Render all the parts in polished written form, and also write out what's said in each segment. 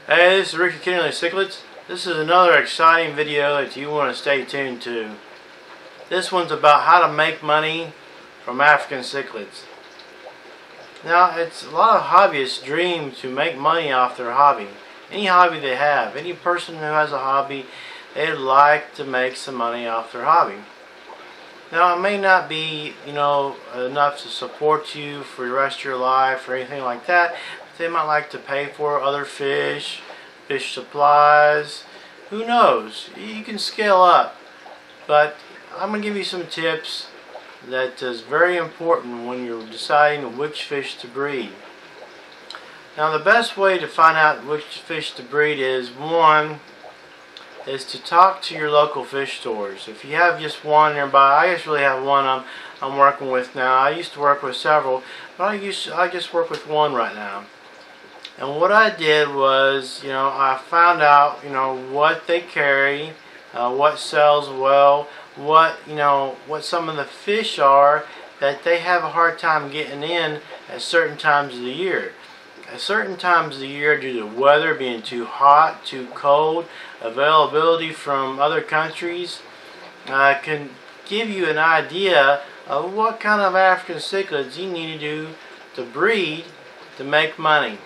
Hey, this is Ricky Kennerly Cichlids. This is another exciting video that you want to stay tuned to. This one's about how to make money from African cichlids. Now, it's a lot of hobbyists' dream to make money off their hobby. Any hobby they have, any person who has a hobby, they'd like to make some money off their hobby. Now, it may not be, enough to support you for the rest of your life or anything like that. They might like to pay for other fish supplies, who knows. You can scale up, but I'm going to give you some tips that is very important when you're deciding which fish to breed. Now, the best way to find out which fish to breed is, one, is to talk to your local fish stores. If you have just one nearby, I just really have one I'm working with now. I used to work with several, but I just work with one right now. And what I did was, I found out, what they carry, what sells well, what some of the fish are that they have a hard time getting in at certain times of the year. At certain times of the year, due to the weather being too hot, too cold, availability from other countries, can give you an idea of what kind of African cichlids you need to do to breed to make money.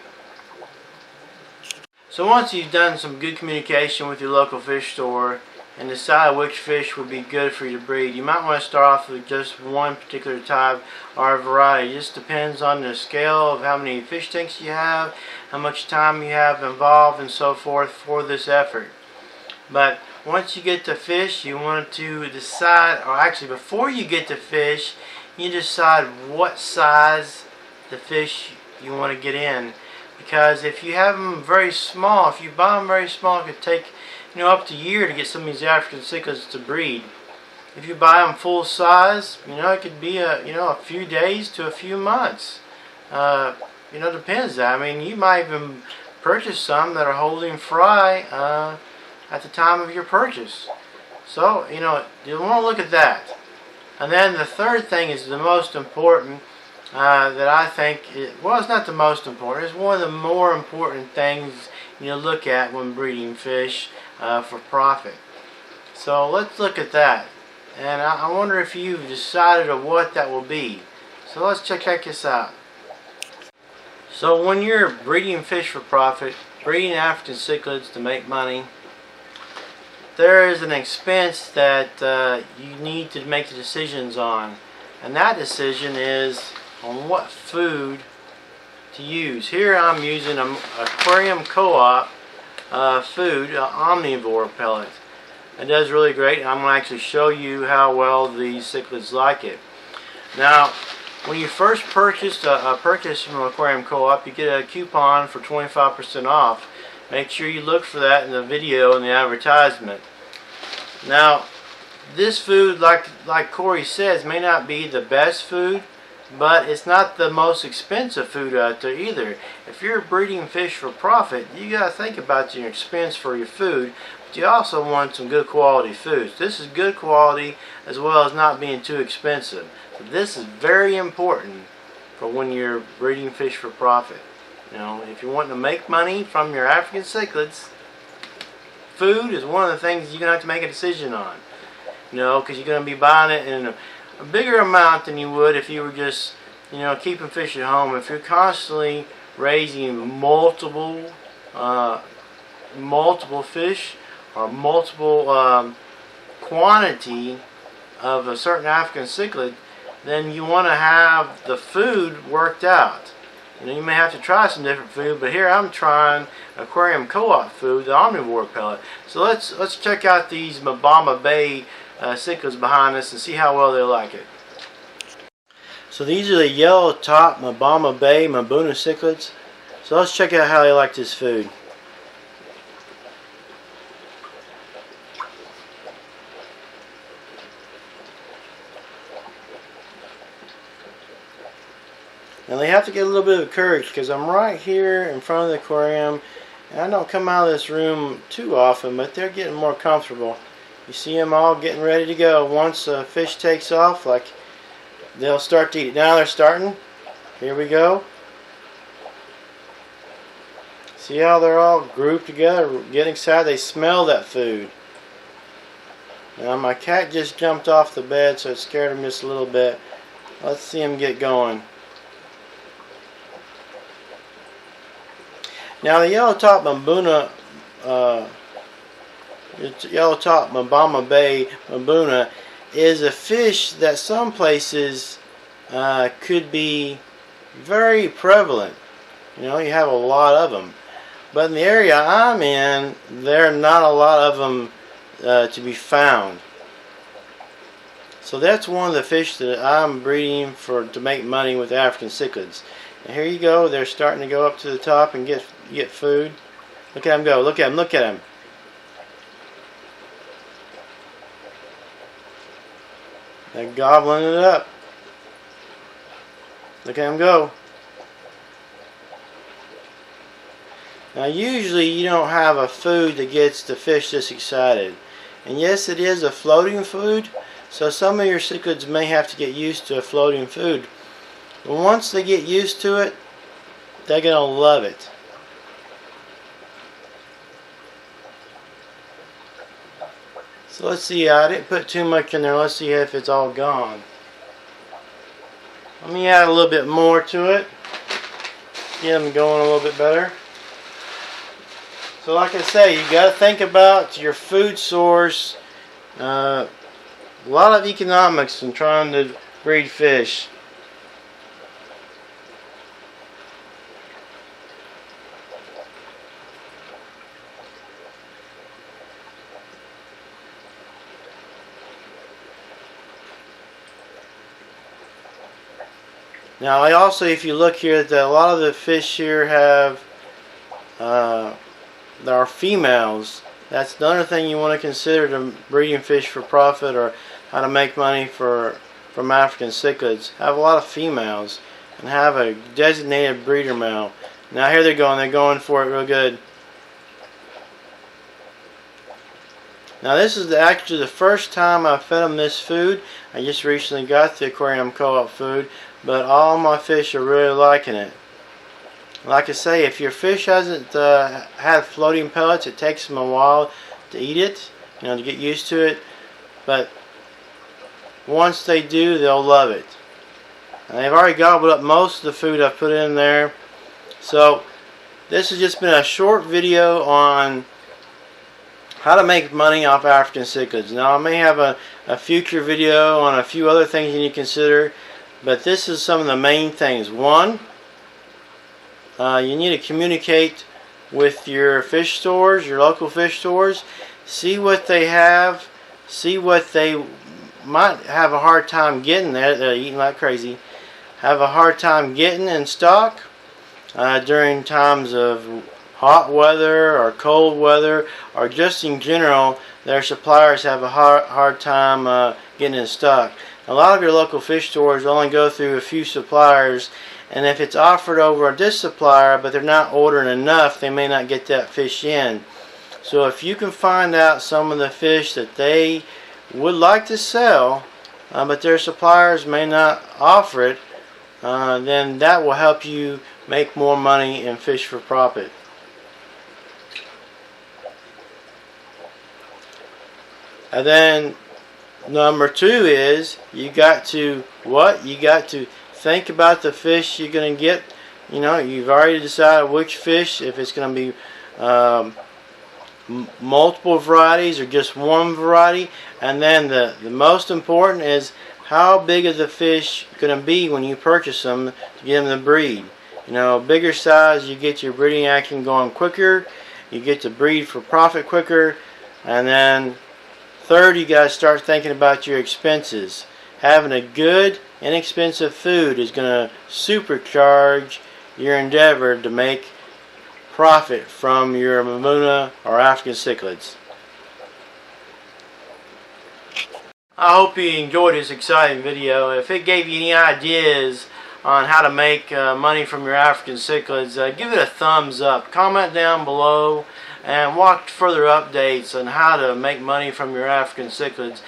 So once you've done some good communication with your local fish store and decide which fish would be good for you to breed, you might want to start off with just one particular type or variety. It just depends on the scale of how many fish tanks you have, how much time you have involved, and so forth for this effort. But once you get the fish, you want to decide, or actually before you get the fish, you decide what size the fish you want to get in. Because if you have them very small, if you buy them very small, it could take up to a year to get some of these African cichlids to breed. If you buy them full size, it could be a few days to a few months. Depends. I mean, you might even purchase some that are holding fry at the time of your purchase. So you want to look at that. And then the third thing is the most important. That I think, it's not the most important, it's one of the more important things look at when breeding fish for profit. So let's look at that. And I wonder if you've decided on what that will be. So let's check this out. So when you're breeding fish for profit, breeding African cichlids to make money, there is an expense that you need to make the decisions on. And that decision is on what food to use. Here I'm using an aquarium co-op food, omnivore pellet. It does really great, and I'm going to actually show you how well these cichlids like it. Now, when you first purchase a purchase from Aquarium Co-op, you get a coupon for 25% off. Make sure you look for that in the video and the advertisement. Now, this food, like Corey says, may not be the best food, but it's not the most expensive food out there either. If you're breeding fish for profit, you got to think about your expense for your food, but you also want some good quality foods. This is good quality as well as not being too expensive. So this is very important for when you're breeding fish for profit. If you're wanting to make money from your African cichlids, food is one of the things you're going to have to make a decision on. Because you're going to be buying it in a bigger amount than you would if you were just keeping fish at home. If you're constantly raising multiple fish or multiple quantity of a certain African cichlid, then you want to have the food worked out. You may have to try some different food, but here I'm trying Aquarium Co-op food, the omnivore pellet. So let's check out these Mabama Bay cichlids behind us and see how well they like it. So these are the yellow top Mabama Bay Mabuna cichlids. So let's check out how they like this food. Now they have to get a little bit of courage because I'm right here in front of the aquarium and I don't come out of this room too often, but they're getting more comfortable. You see them all getting ready to go. Once a fish takes off, they'll start to eat. Now they're starting. Here we go. See how they're all grouped together, getting excited. They smell that food. Now my cat just jumped off the bed, so it scared him just a little bit. Let's see him get going. Now the yellow-top Mbuna, yellow-top Mbamba Bay Mbuna is a fish that some places could be very prevalent. You know, you have a lot of them. But in the area I'm in, there are not a lot of them to be found. So that's one of the fish that I'm breeding to make money with African cichlids. And here you go, they're starting to go up to the top and get food. Look at them go, look at them, look at them. They're gobbling it up. Look at them go. Now usually you don't have a food that gets the fish this excited. And yes, it is a floating food, so some of your cichlids may have to get used to a floating food. But once they get used to it, they're going to love it. So let's see, I didn't put too much in there. Let's see if it's all gone. Let me add a little bit more to it. Get them going a little bit better. So like I say, you got to think about your food source. A lot of economics in trying to breed fish. Now, I also, if you look here, a lot of the fish here have there are females. That's another thing you want to consider to breeding fish for profit or how to make money from African cichlids. Have a lot of females and have a designated breeder male. Now here they're going for it real good. Now this is actually the first time I fed them this food. I just recently got the aquarium co-op food, but all my fish are really liking it. Like I say, if your fish hasn't had floating pellets, it takes them a while to eat it, you know, to get used to it. But once they do, they'll love it. And they've already gobbled up most of the food I've put in there. So this has just been a short video on how to make money off African cichlids. Now I may have a future video on a few other things you need to consider, but this is some of the main things. One, you need to communicate with your fish stores, your local fish stores. See what they have. See what they might have a hard time getting there. They're eating like crazy. Have a hard time getting in stock during times of hot weather or cold weather, or just in general, their suppliers have a hard time getting in stock. A lot of your local fish stores only go through a few suppliers, and if it's offered over this supplier but they're not ordering enough, they may not get that fish in. So if you can find out some of the fish that they would like to sell but their suppliers may not offer it, then that will help you make more money and fish for profit. And then number two is you got to think about the fish you're going to get. You know, you've already decided which fish, if it's going to be multiple varieties or just one variety. And then the most important is how big is the fish going to be when you purchase them to get them to breed. You know, bigger size, you get your breeding action going quicker, you get to breed for profit quicker. And then third, you got to start thinking about your expenses. Having a good, inexpensive food is going to supercharge your endeavor to make profit from your Mbuna or African cichlids. I hope you enjoyed this exciting video. If it gave you any ideas on how to make money from your African cichlids, give it a thumbs up. Comment down below and watch further updates on how to make money from your African cichlids.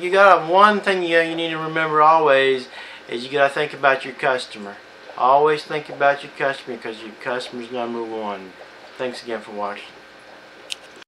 You got one thing you need to remember always is you got to think about your customer. Always think about your customer, because your customer's number one. Thanks again for watching.